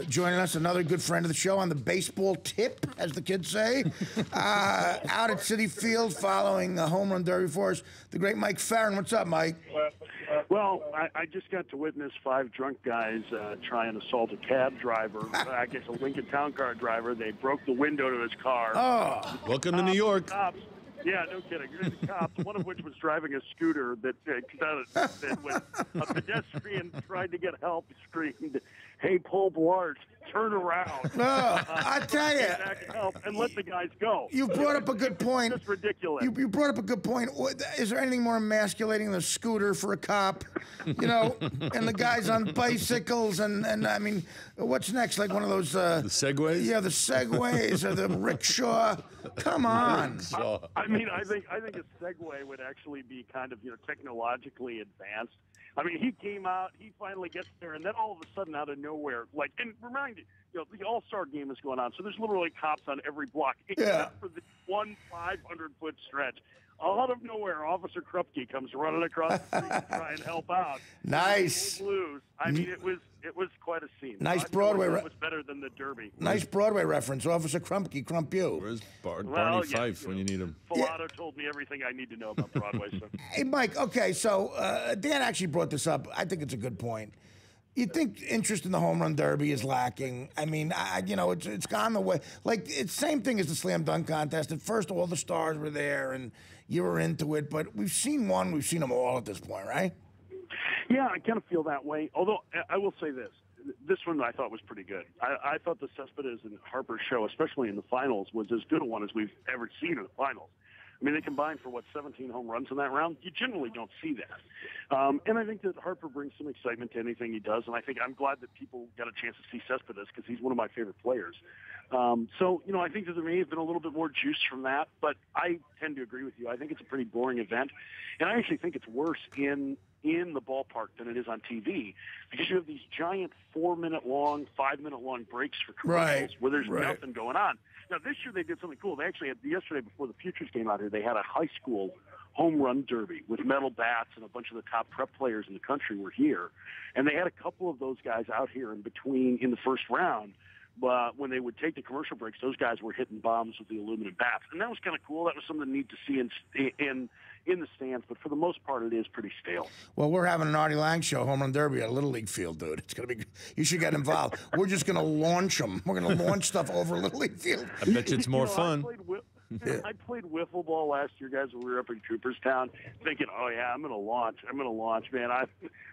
Joining us, another good friend of the show on the baseball tip, as the kids say, out at Citi Field following the home run derby for us, the great Mike Ferrin. What's up, Mike? Well, I just got to witness 5 drunk guys try and assault a cab driver, I guess a Lincoln Town Car driver. They broke the window to his car. Oh. Welcome to New York. Cops. Yeah, no kidding. The cops, one of which was driving a scooter that when a pedestrian tried to get help, screamed, "Hey, Paul Blart, turn around." I tell you. Back and help and let the guys go. You brought up a good point. It's ridiculous. You brought up a good point. Is there anything more emasculating than a scooter for a cop? You know, and the guys on bicycles and I mean, what's next? Like one of those... the Segways? Yeah, the Segways or the rickshaw. Come on. I think a Segway would actually be kind of, technologically advanced. I mean, he came out, he finally gets there, and then all of a sudden, out of nowhere, and remind you, the All-Star game is going on, so there's literally cops on every block, except for the one 500-foot stretch. Out of nowhere, Officer Krupke comes running across the street to try and help out. Nice. I mean, it was quite a scene. Nice Broadway. It was better than the Derby. Nice Broadway reference. Officer Krupke, crump you. Where's Barney Fife when you need him? Filato told me everything I need to know about Broadway. So. Hey, Mike. Okay, so Dan actually brought this up. I think it's a good point. You think interest in the home run derby is lacking? I mean, it's gone the way. Like, it's the same thing as the slam dunk contest. At first, all the stars were there, and you were into it. But we've seen them all at this point, right? Yeah, I kind of feel that way. Although, I will say this. This one I thought was pretty good. I thought the Cespedes and Harper show, especially in the finals, was as good a one as we've ever seen in the finals. I mean, they combined for, 17 home runs in that round? You generally don't see that. And I think that Harper brings some excitement to anything he does, and I'm glad that people got a chance to see Cespedes because he's one of my favorite players. I think that there may have been a little bit more juice from that, but I tend to agree with you. I think it's a pretty boring event, and I actually think it's worse in the ballpark than it is on TV because you have these giant 4-minute long, 5-minute long breaks for commercials where there's nothing going on. Now, this year they did something cool. They actually had, yesterday before the Futures came out here, they had a high school home run derby with metal bats, and a bunch of the top prep players in the country were here. And they had a couple of those guys out here in the first round. But when they would take the commercial breaks, those guys were hitting bombs with the aluminum bats. And that was kind of cool. That was something neat to see in the stands. But for the most part, it is pretty stale. Well, we're having an Artie Lange show, home run derby at a Little League field, dude. It's going to be, you should get involved. We're just going to launch them. We're going to launch stuff over a Little League field. I bet you it's more fun. I played wiffle ball last year, guys, when we were up in Cooperstown, thinking, oh, yeah, I'm going to launch, man.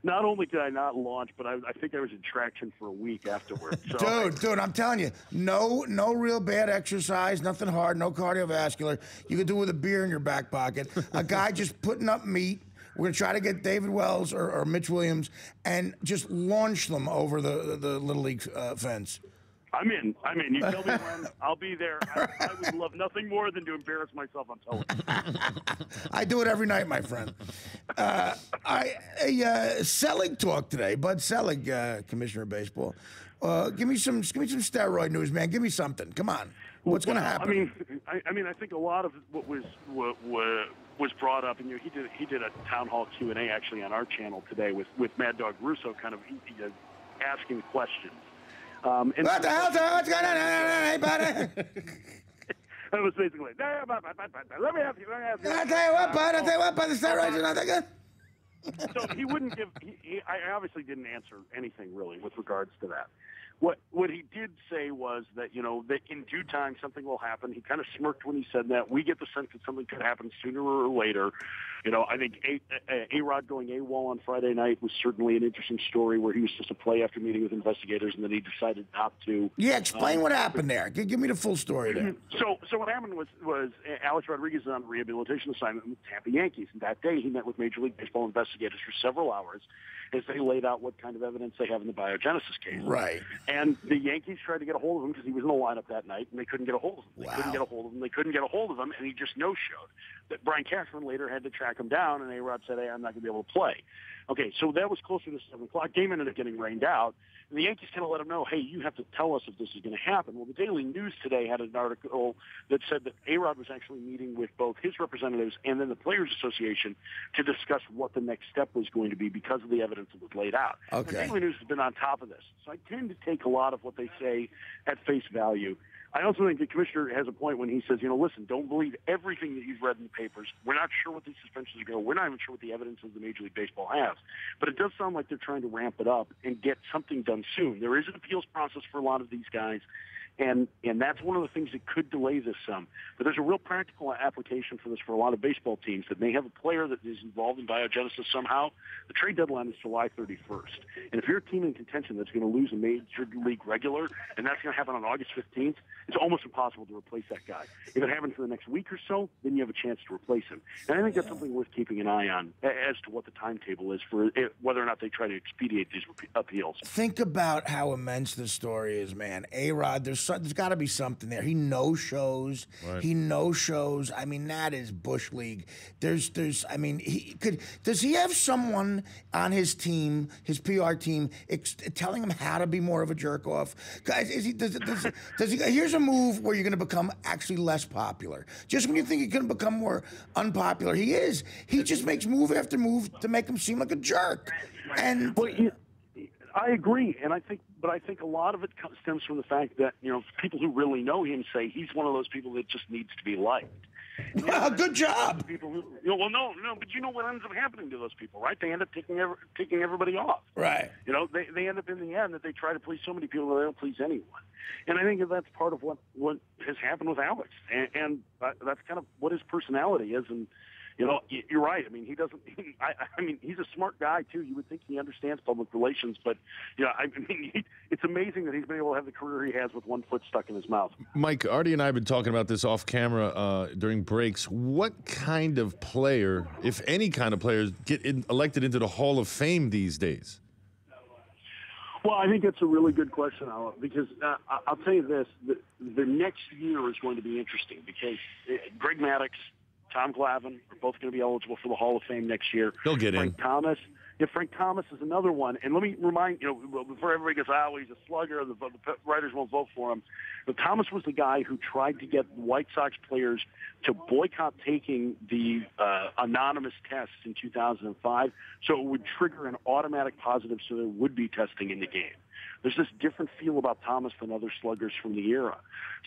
Not only did I not launch, but I think I was in traction for a week afterwards. So dude, I'm telling you, no real bad exercise, nothing hard, no cardiovascular. You can do it with a beer in your back pocket. A guy just putting up meat. We're going to try to get David Wells or Mitch Williams and just launch them over the Little League fence. I'm in. You tell me when. I'll be there. I would love nothing more than to embarrass myself on television. I do it every night, my friend. Selig talk today. Bud Selig, Commissioner of Baseball. Give me some steroid news, man. Give me something. Come on. What's going to happen? I think a lot of what was brought up, and he did a town hall Q&A actually on our channel today with Mad Dog Russo, kind of asking questions. What the hell? What's going on? Hey, buddy. It was basically, let me ask you. I'll tell you what, bud, the steroids are not that good. So he wouldn't give, I obviously didn't answer anything really with regards to that. What he did say was that, that in due time something will happen. He kind of smirked when he said that. We get the sense that something could happen sooner or later. I think A-Rod going AWOL on Friday night was certainly an interesting story where he was supposed to play after meeting with investigators and then he decided not to. Yeah, explain what happened there. Give me the full story there. So what happened was Alex Rodriguez is on a rehabilitation assignment with the Tampa Yankees. And that day he met with Major League Baseball investigators for several hours as they laid out what kind of evidence they have in the biogenesis case. Right. And the Yankees tried to get a hold of him because he was in the lineup that night, and they couldn't get a hold of him. They couldn't get a hold of him, and he just no-showed. That Brian Cashman later had to track him down, and A-Rod said, hey, I'm not going to be able to play. Okay, so that was closer to 7 o'clock. Game ended up getting rained out. And the Yankees kind of let him know, hey, you have to tell us if this is going to happen. Well, the Daily News today had an article that said that A-Rod was actually meeting with both his representatives and then the Players Association to discuss what the next step was going to be because of the evidence that was laid out. Okay. The Daily News has been on top of this. So I tend to take a lot of what they say at face value. I also think the commissioner has a point when he says, listen, don't believe everything that you've read in the papers. We're not sure what these suspensions are going. We're not even sure what the evidence is the Major League Baseball has. But it does sound like they're trying to ramp it up and get something done soon. There is an appeals process for a lot of these guys. And that's one of the things that could delay this some. But there's a real practical application for this for a lot of baseball teams that may have a player that is involved in biogenesis somehow. The trade deadline is July 31st. And if you're a team in contention that's going to lose a major league regular, and that's going to happen on August 15th, it's almost impossible to replace that guy. If it happens in the next week or so, then you have a chance to replace him. And I think that's something worth keeping an eye on as to what the timetable is for whether or not they try to expedite these appeals. Think about how immense this story is, man. A-Rod, there's got to be something there. He no-shows. Right. He no-shows. I mean, that is Bush League. Does he have someone on his team, his PR team, telling him how to be more of a jerk-off? Guys, does he, here's a move where you're going to become actually less popular. Just when you think you're going to become more unpopular, he is. He just makes move after move to make him seem like a jerk. And I agree, and I think a lot of it stems from the fact that people who really know him say he's one of those people that just needs to be liked. Good job. People who, but you know what ends up happening to those people, right? They end up taking everybody off. Right. They end up in the end that they try to please so many people that they don't please anyone. And I think that's part of what has happened with Alex, and that's kind of what his personality is. And you're right. I mean, he doesn't. I mean, he's a smart guy too. You would think he understands public relations, but it's amazing that he's been able to have the career he has with one foot stuck in his mouth. Mike, Artie and I have been talking about this off camera during breaks. What kind of player, if any kind of players, get elected into the Hall of Fame these days? Well, I think that's a really good question, Alan, because I'll tell you this: the next year is going to be interesting because Greg Maddux, Tom Glavine are both going to be eligible for the Hall of Fame next year. They'll get Frank in. Thomas. Yeah, Frank Thomas is another one. And let me remind, before everybody goes, he's a slugger, the writers won't vote for him. But Thomas was the guy who tried to get White Sox players to boycott taking the anonymous tests in 2005 so it would trigger an automatic positive so there would be testing in the game. There's this different feel about Thomas than other sluggers from the era.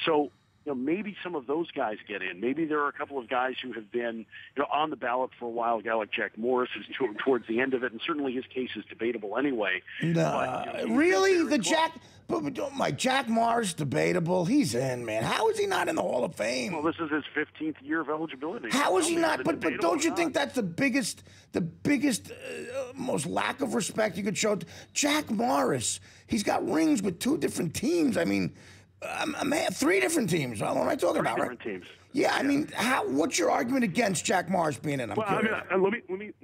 So, maybe some of those guys get in. Maybe there are a couple of guys who have been, on the ballot for a while. A guy like Jack Morris is towards the end of it, and certainly his case is debatable anyway. Really? Jack Morris, debatable. He's in, man. How is he not in the Hall of Fame? Well, this is his 15th year of eligibility. How is he not? But don't you think that's the biggest, most lack of respect you could show? Jack Morris, he's got rings with 2 different teams. I mean, 3 different teams. What am I talking about? Different teams. Yeah, I mean, what's your argument against Jack Morris being in? Let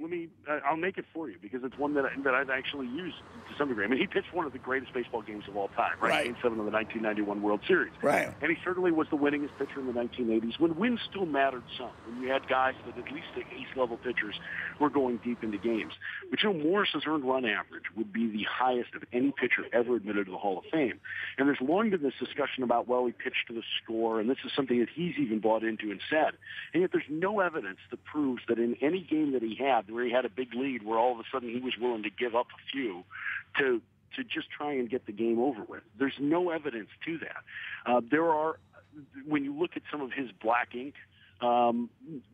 me. I'll make it for you because it's one that I've actually used to some degree. I mean, he pitched one of the greatest baseball games of all time, right? Game 7 of the 1991 World Series. Right. And he certainly was the winningest pitcher in the 1980s when wins still mattered some. When you had guys that at least the ace-level pitchers were going deep into games. But Morris's earned run average would be the highest of any pitcher ever admitted to the Hall of Fame. And there's long been this discussion about, he pitched to the score, and this is something that he's even bought into and said. And yet there's no evidence that proves that in any game that he had, where he had a big lead, where all of a sudden he was willing to give up a few to just try and get the game over with. There's no evidence to that. There are, when you look at some of his black ink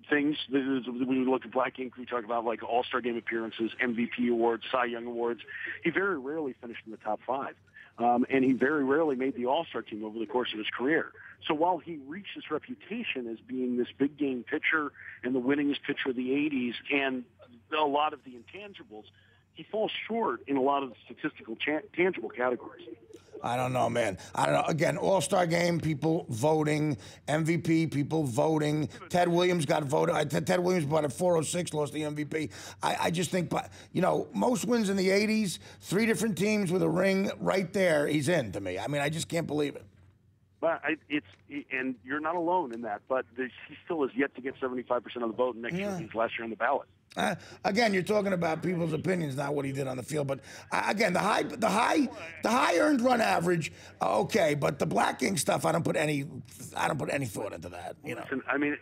things, when you look at black ink, we talk about like All-Star Game appearances, MVP awards, Cy Young awards. He very rarely finished in the top 5. And he very rarely made the All-Star team over the course of his career. So while he reached his reputation as being this big game pitcher and the winningest pitcher of the 80s and a lot of the intangibles, he falls short in a lot of the statistical tangible categories. I don't know, man. I don't know. Again, All-Star Game, people voting. MVP, people voting. Ted Williams got voted. Ted Williams bought at 406, lost the MVP. I just think, most wins in the 80s, 3 different teams with a ring right there, he's in to me. I mean, I just can't believe it. But and you're not alone in that, but he still has yet to get 75% of the vote, and next year he's last year on the ballot. Again, you're talking about people's opinions, not what he did on the field. But again, the high earned run average, okay. But the Black King stuff, I don't put any thought into that. You know, Listen, I mean,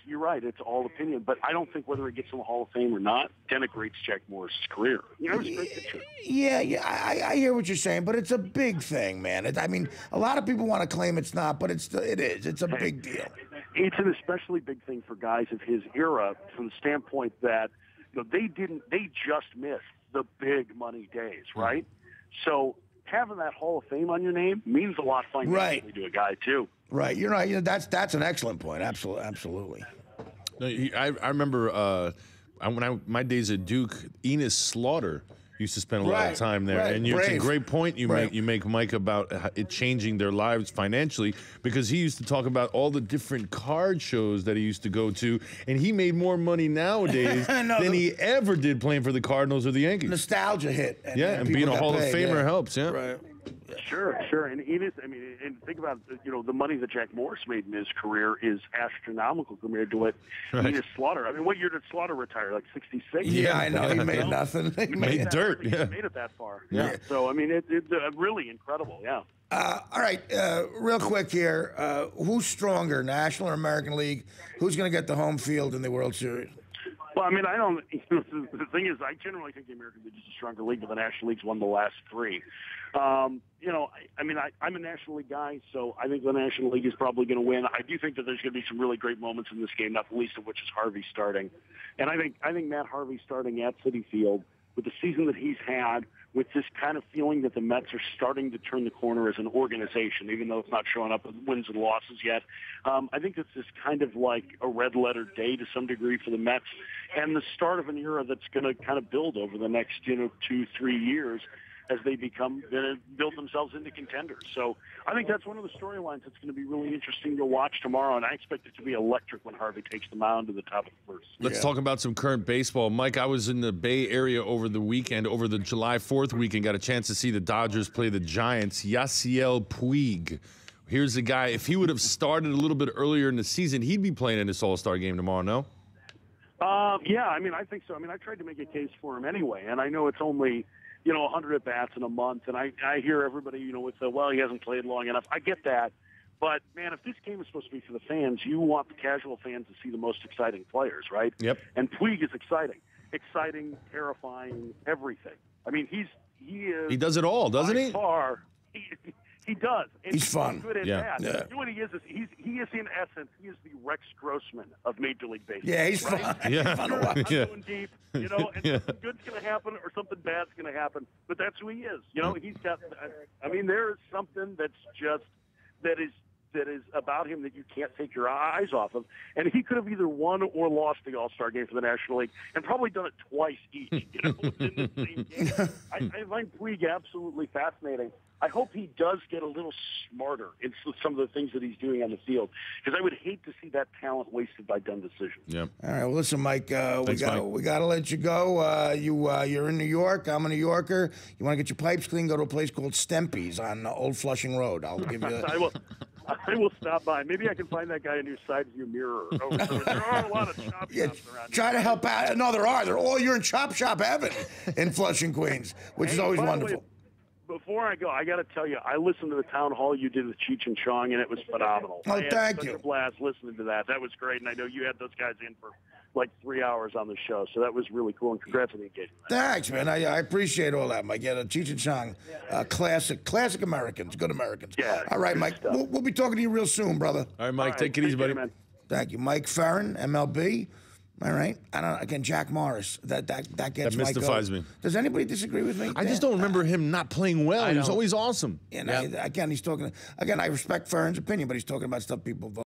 you're right. It's all opinion, but I don't think whether it gets in the Hall of Fame or not denigrates Jack Morris' career. You know, he's a great pitcher. Yeah, I hear what you're saying, but it's a big thing, man. I mean, a lot of people want to claim it's not, but it is. It's a big deal. It's an especially big thing for guys of his era, from the standpoint that they just missed the big money days, right? So having that Hall of Fame on your name means a lot financially to a guy too. Right, you're right. That's an excellent point. Absolutely. No, I remember my days at Duke, Enos Slaughter used to spend a lot of time there, and it's a great point you make, Mike, about it changing their lives financially, because he used to talk about all the different card shows that he used to go to, and he made more money nowadays than he ever did playing for the Cardinals or the Yankees. Nostalgia hit, and being a Hall of Famer helps, Right. Sure. And Enos, I mean, and think about, the money that Jack Morris made in his career is astronomical compared to what Enos Slaughter. I mean, what year did Slaughter retire? Like 66? Yeah, I know. He made nothing. He made dirt. He made it that far. Yeah. So, I mean, it's really incredible. Yeah. All right, real quick here. Who's stronger, National or American League? Who's going to get the home field in the World Series? Well, I mean, I don't. The thing is, I generally think the American League is a stronger league, but the National League's won the last three. I'm a National League guy, so I think the National League is probably going to win. I do think that there's going to be some really great moments in this game, not the least of which is Harvey starting. And I think Matt Harvey starting at Citi Field with the season that he's had, with this kind of feeling that the Mets are starting to turn the corner as an organization, even though it's not showing up with wins and losses yet. I think it's this kind of like a red letter day to some degree for the Mets, and the start of an era that's going to kind of build over the next 2-3 years as they build themselves into contenders. So I think that's one of the storylines that's going to be really interesting to watch tomorrow, and I expect it to be electric when Harvey takes the mound to the top of the first. Let's talk about some current baseball. Mike, I was in the Bay Area over the weekend, over the July 4th weekend, got a chance to see the Dodgers play the Giants. Yasiel Puig. Here's the guy. If he would have started a little bit earlier in the season, he'd be playing in this All-Star game tomorrow, no? Yeah, I mean, I think so. I mean, I tried to make a case for him anyway, and I know it's only 100 at-bats in a month, and I hear everybody, would say, well, he hasn't played long enough. I get that. But, man, if this game is supposed to be for the fans, you want the casual fans to see the most exciting players, right? Yep. And Puig is exciting. Exciting, terrifying, everything. I mean, he is. He does it all, doesn't he? He does. And he's fun. Good and bad. You know what he is he is in essence, he is the Rex Grossman of Major League Baseball. Yeah, he's fun. Yeah. I'm going deep, and something good's going to happen or something bad's going to happen. But that's who he is. He's got. I mean, there is something that is about him that you can't take your eyes off of. And he could have either won or lost the All-Star game for the National League, and probably done it twice each. Within the same game. I find Puig absolutely fascinating. I hope he does get a little smarter in some of the things that he's doing on the field, because I would hate to see that talent wasted by dumb decisions. Yeah. All right. Well, listen, Mike. Thanks, Mike. We got to let you go. You're in New York. I'm a New Yorker. You want to get your pipes clean? Go to a place called Stempy's on Old Flushing Road. I'll give you. I will stop by. Maybe I can find that guy in your side view mirror. There are a lot of chop shops around. Try to help out. No, there are. You're in Chop Shop heaven in Flushing, Queens, which is always wonderful. Before I go, I got to tell you, I listened to the town hall you did with Cheech and Chong, and it was phenomenal. Oh, I had thank such you. A blast listening to that. That was great, and I know you had those guys in for like 3 hours on the show, so that was really cool, and congrats on the engagement. Thanks, man. I appreciate all that, Mike. Yeah, the Cheech and Chong, classic Americans, good Americans. Yeah. All right, Mike. We'll be talking to you real soon, brother. All right, Mike. Take it easy, buddy. Man. Thank you, Mike Ferrin, MLB. All right. I don't know. Again, Jack Morris. That gets that mystifies me. Does anybody disagree with me? I just don't remember him not playing well. He was always awesome. And again, he's talking. Again, I respect Ferrin's opinion, but he's talking about stuff people vote.